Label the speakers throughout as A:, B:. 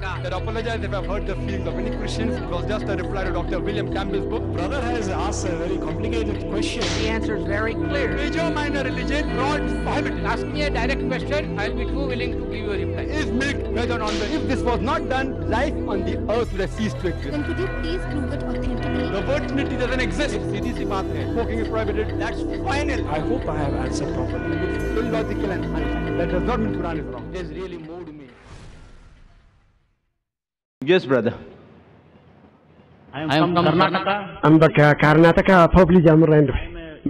A: I apologize if I've hurt the feelings of any Christians. It was just a reply to Dr. William Campbell's book.
B: Brother has asked a very complicated question.
C: The answer is very clear.
A: Major minor religion not prohibited.
C: Ask me a direct question, I'll be too willing to give you a reply.
A: Is milk veg or non-veg? If this was not done, life on the earth would have ceased to exist.
D: Then could you please prove it authentically?
A: The word Trinity doesn't exist. सीधी सी बात है. Smoking is prohibited. That's final.
B: I hope I have answered properly.
A: It's illogical and unscientific. That does not mean Quran is wrong. It has really moved me.
E: Yes, brother.
F: I am from Karnataka.
G: I'm bakka Karnataka Public Jamrand.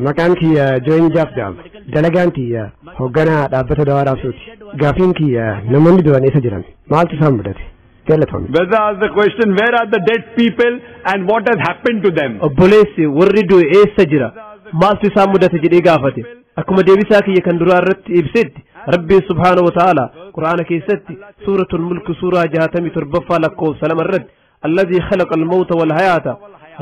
G: Maqaan kiyya Join Jafdam. Dalagaan kiyya hoogganaa dhaabbata dawaa dhaabsuuti. Gaafiin kiyya namoonni du'an eessa jiran? Maaltu isaan mudate? Telephoon.
H: Brother asked the question, where are the dead people and what has happened to them?
E: Obboleessi warri du'e eessa jira? Maaltu isaan mudate jedhee gaafate. Akkuma deebisaa kiyya kan duraa irratti ibsetti Rabbi subhaanahu wa ta'ala Qur'aana keessatti suuratul mulk suuraa 67 lakkoofsa 2 irratti alladhii khalaqa al-mawta wal hayaata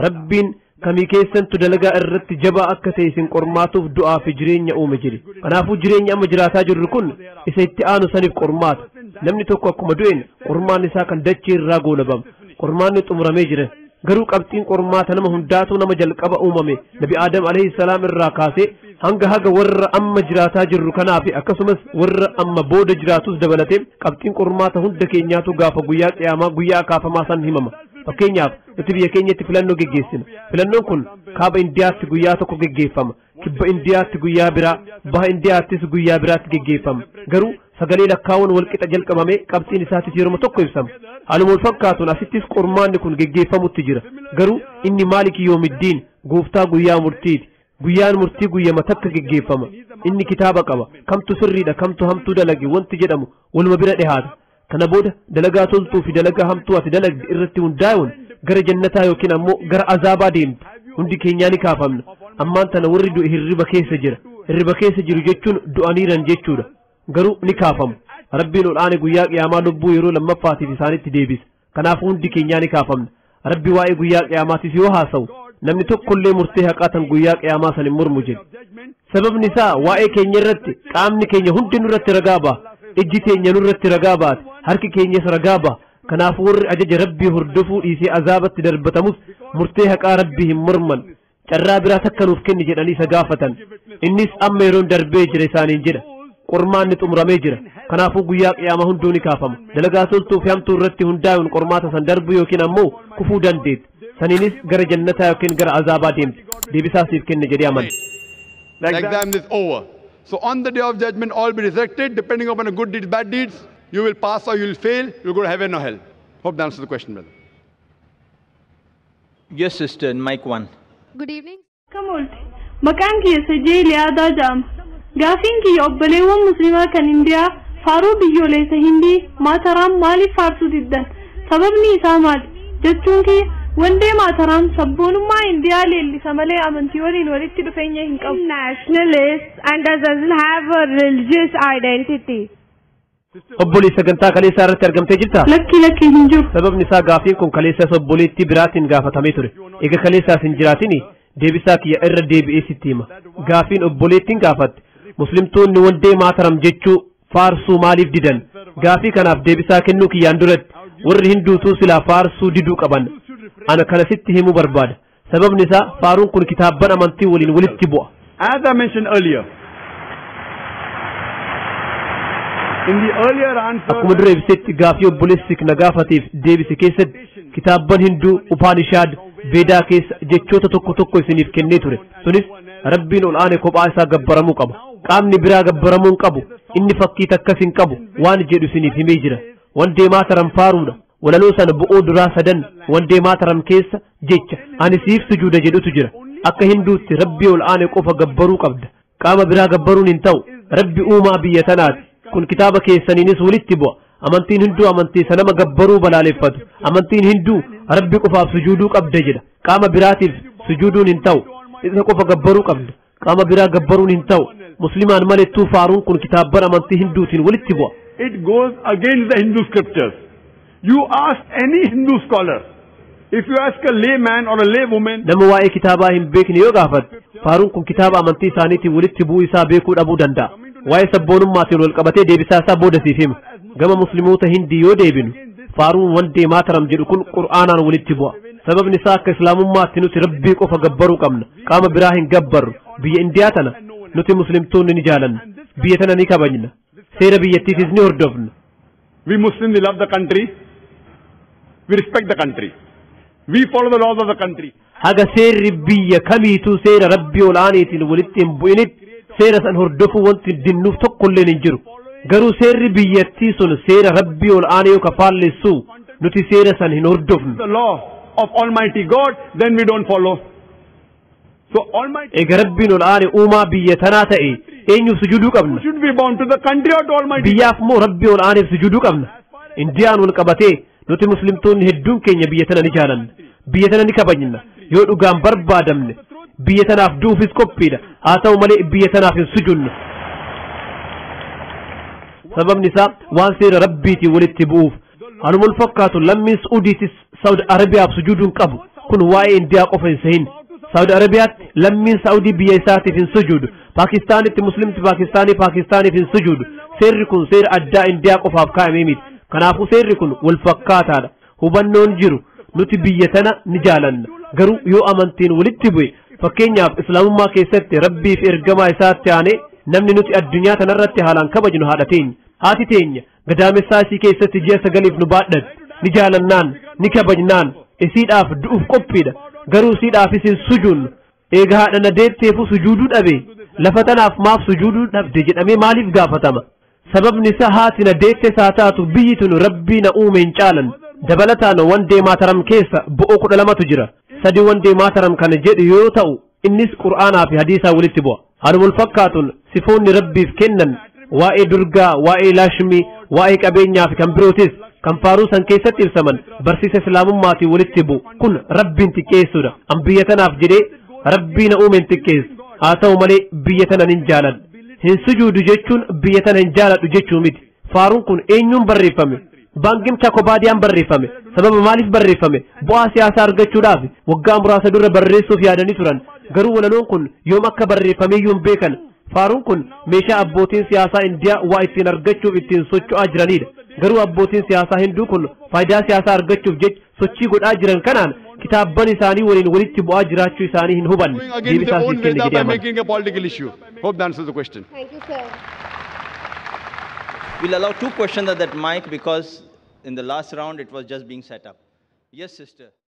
E: Rabbiin kamii keessantu dalagaa irratti jabaa akka ta'e isin qormaatuuf du'aa fi jireenya uume jedhe. Kanaafuu jireenya amma jiraataa jirru kun isa itti aanu saniif qormaata. Namni tokko akkuma du'een qormaan isaa kan dachee irraa goolabama. Qormaanni xumuramee jira. Garuu qabxiin qormaata nama hundaatu nama jalqaba uumame Nabi Aadam alayhi salaam irraa kaasee hanga haga warra amma jiraataa jirru kanaafi akkasumas warra amma booda jiraatus dabalatee qabxiin qormaata hunda keenyaatu gaafa guyyaa qiyaamaa guyyaa kaafamaa san himama. Fakkeenyaaf nuti biyya keenyatti filannoo geggeessina. Filannoon kun kaaba Indiyaatti guyyaa tokko geggeeffama. Kibba Indiyaatti guyyaa biraa, baha Indiyaattis guyyaa biraatti geggeeffama. Garuu sagalee lakkaawwan walqixa jalqabamee qabxiin isaatiif yeroo tokko ibsama. Haaluma wal fakkaatuun asittis qormaanni kun geggeeffamutti jira. Garuu inni maaliki yoomiddiin gooftaa guyyaa murtiiti. Guyyaan murtii guyyama takka geggeeffama. Inni kitaaba qaba. Kamtu sirriidha kamtu hamtuu dalage wanti jedhamu waluma bira dhihaata. Kana booda dalagaa toltuu fi dalagaa hamtuu ati dalagde irratti hundaa'uun gara jannataa yookiin ammoo gara azaabaa deemti. Hundi keenyaa ni kaafamna. Ammaan tana warri du'e hirriba keessa jira. Hirriba keessa jiru jechuun du'aniiran jechuudha. Garuu ni kaafamu. Rabbiin ol'aane guyyaa qiyaamaa lubbuu yeroo lammaffaatiif isaanitti deebisa. Kanaafuu hundi keenyaa ni kaafamna. Rabbi waa'ee guyyaa qiyaamaatiif yoo haasa'u namni tokkollee murtee haqaatan guyyaa qiyaamaa san hin mormu jedhe. Sababni isaa waa'ee keenya irratti qaamni keenya hundi nurratti ragaa ba'a. Ijji keenya nurratti ragaa baate. Harki keenyas ragaa ba'a. Kanaafuu warri ajaja Rabbii hordofuu dhiisee azaabatti darbatamus murtee haqaa Rabbii hin morman. Carraa biraa takka nuuf kenni jedhanii isa gaafatan. Innis amma yeroon darbee jira isaaniin jedha. Qormaanni xumuramee jira. Kanaafuu guyyaa qiyaamaa hunduu ni kaafama. Dalagaa toltuu fi hamtuu irratti hundaa'uun qormaata san darbu yookiin ammoo kufuu dandeetti. Saniinis gara jannataa yookiin gara azaabaa deemti. Deebisaa siif kenne jedhee amana.
A: The exam is over. So on the day of judgment, all be resurrected, depending upon the good deeds, bad deeds. You will pass or you will fail. You will go to heaven or hell. Hope that answers the question, brother.
E: Yes, sister, mic 1.
D: Good evening.
I: Come on. Maqaan kiyya Sajjee Liyaadaa jedhama. Gaafiin kiyya obboleewwan musliimaa kan Indiyaa faaruu biyyoolessa Hindii Maataraam maaliif faarsuu diddan? Sababni isaa maali? Jechuun kiyya Wandee Maataraam sabboonummaa Indiyaa leellisa malee amantii waliin walitti dhufeenya hin qabu.
J: Nationalist and doesn't have a religious identity.
E: Obboleessa sagantaa kaleessaa irratti argamtee jirta?
I: Lakki hin jiru.
E: Sababni isaa gaafiin kun kaleessas obboleettii biraatiin gaafatamee ture. Egaa kaleessaas hin jiraatini deebisaa kiyya irra deebi'ee sitti hima. Gaafiin obboleettiin gaafatte muslimtoonni wandee maataram jechuu faarsuu maaliif didan? Gaafii kanaaf deebisaa kennuu kiyyaan duratti warri hinduutuu silaa faarsuu diduu qaban. Ana kana sitti himuu barbaada. Sababni isaa faaruun kun kitaabban amantii waliin walitti bu'a.
H: As I mentioned earlier, in the earlier answer,
E: akkuma dura ibsetti gaafii obboleessi na gaafateef deebise keessatti kitaabban hinduu Upanishaad Veedaa keessa jechoota tokko tokko isiniif kennee ture. Sunis Rabbiin ol'aane kophaa isaa gabbaramuu qaba. Qaamni biraa gabbaramuu hin qabu. Inni fakkii takkas hin qabu waan jedhu isiniif himee jira. Wandee maataram faaruudha. Walaloo sana bu'oo duraa sadan wandee maataram keessa jecha ani siif sujuuda jedhutu jira. Akka hinduutti Rabbii ol'aane qofa gabbaruu qabda. Qaama biraa gabbaruun hin ta'u. Rabbi uumaa biyya tanaati. Kun kitaaba keessaniinis walitti bu'a. Amantiin hinduu amantii sanama gabbaruu balaaleffatu. Amantiin hinduu Rabbi qofaaf sujuuduu qabda jedha. Qaama biraatiif sujuuduun hin ta'u. Isa qofa gabbaruu qabda. Qaama biraa gabbaruun hin ta'u. Muslimaan malettuu faaruun kun kitaabban amantii hinduutiin walitti bu'a.
H: It goes against the Hindu scriptures. You ask any Hindu scholar, if you ask a layman or a laywoman,
E: nama waa'ee kitaabaa hin beekne yoo gaafate faaruun kun kitaaba amantii isaaniitiin walitti bu'uu isaa beekuu dhabuu danda'a. Waa'ee sabboonummaatiin wal qabatee deebisaa isaa booda siif hima. Gama musliimoota Hindii yoo deebinu faaruun wandee maataram jedhu kun qur'aanaan walitti bu'a sababni isaa akka islaamummaatti nuti rabbii qofa gabbaruu qabna qaama biraa hin gabbarru biyya indiyaa tana nuti muslimtoonni ni jaalanna biyya tana ni kabajna seera biyyattiitis ni hordofna.
H: We Muslims, we love the country, we respect the country, we follow the laws of the country.
E: haga seerri biyya kamiituu seera rabbii ol'aaniitiin walitti hin bu'initti seera san hordofuu wanti dinnuuf tokkolleen hin jiru garuu seerri biyyattii sun seera rabbii ol'aanii yoo kafaalleessu nuti seera san hin hordofnu.
H: The law of Almighty God, then we don't follow. So Almighty
E: eega rabbiin ol'aanii uumaa biyya tanaa ta'e eenyuuf sujuduu qabna?
H: should be bound to the country or to Almighty.
E: biyyaaf moo rabbii ol'aaniif sujuduu qabna? indiyaan wal qabatee nuti muslimtoonni hedduun keenya biyya tana ni jaalanna biyya tana ni kabajna yoo dhugaan barbaadamne biyya tanaaf duufis qophiidha haa ta'u malee biyya tanaaf hin sujudnu sababni isaa waan seera rabbiitiin walitti bu'uuf haluma wal fakkaatu lammiin Suudiitis Saudi Arabiyaaf sujuduun qabu kun waa'ee indiyaa qofa hin sehin Saudi Arabiyaatti lammiin Saudii biyya isaatiif hin sujudu Paakistaanitti muslimti Paakistaaniif hin sujudu seerri kun seera addaa indiyaa qofaaf kaa'amee miti kanaafuu seerri kun wal fakkaataadha hubannoon jiru nuti biyya tana ni jaalanna garuu yoo amantiin walitti bu'e fakkeenyaaf islaamummaa keessatti rabbii fi ergamaa isaatti aanee namni nuti addunyaa tanarratti haalaan kabajnu haadha teenya haati teenya gadaamessaa isii keessatti ji'a 9 nu baadhatti ni jaalannaan ni kabajnaan isiidhaaf du'uuf qophiidha garuu isiidhaafis hin sujuunnu eega haadha na deetteefu sujuuduu dhabe lafa tanaaf maaf sujuuduu dhabde jedhamee maaliif gaafatama sababni isaa haati na deettes haa taatu biyyi tun rabbii na uume hin caalan dabalataan wandee maataram keessa bo'oo 12tu jira sadi wandee maataram kana jedhu yoo ta'u innis qur'aanaa fi hadiisaa walitti bu'a haaluma wal fakkaatuun sifoonni rabbiif kennan waa'ee durgaa waa'ee laashmii waa'ee qabeenyaa fi kan birootis kan faaruu san keessatti ibsaman barsiisa islaamummaatiin walitti bu'u kun rabbiin xiqqeessuudha an biyya tanaaf jedhee rabbii na uume hin xiqqeessu haa ta'u malee biyya tana hin jaaladhu hin sujuudu jechuun biyya tana hin jaaladhu jechuu miti faaruun kun eenyuun barreeffame baangiin chakobaadiyaan barreeffame sababa maaliif barreeffame bu'aa siyaasaa argachuudhaaf waggaa muraasa dura barreessuuf yaadanii turan garuu walaloon kun yoom akka barreeffameeyyuu hin beekan faaruun kun meeshaa abbootiin siyaasaa indiyaa waa ittiin argachuuf ittiin socho'aa jiranidha garuu abbootiin siyaasaa hinduu kun faayidaa siyaasaa argachuuf jecha sochii godhaa jiran kanaan kitaabban isaanii waliin walitti bu'aa jiraachuu isaanii hin hubanne
A: deebisaa siif kenne jedhee making a political issue. Hope that answers the question.
J: Thank you, sir.
K: We'll allow 2 questions at that mic because in the last round it was just being set up. Yes, sister.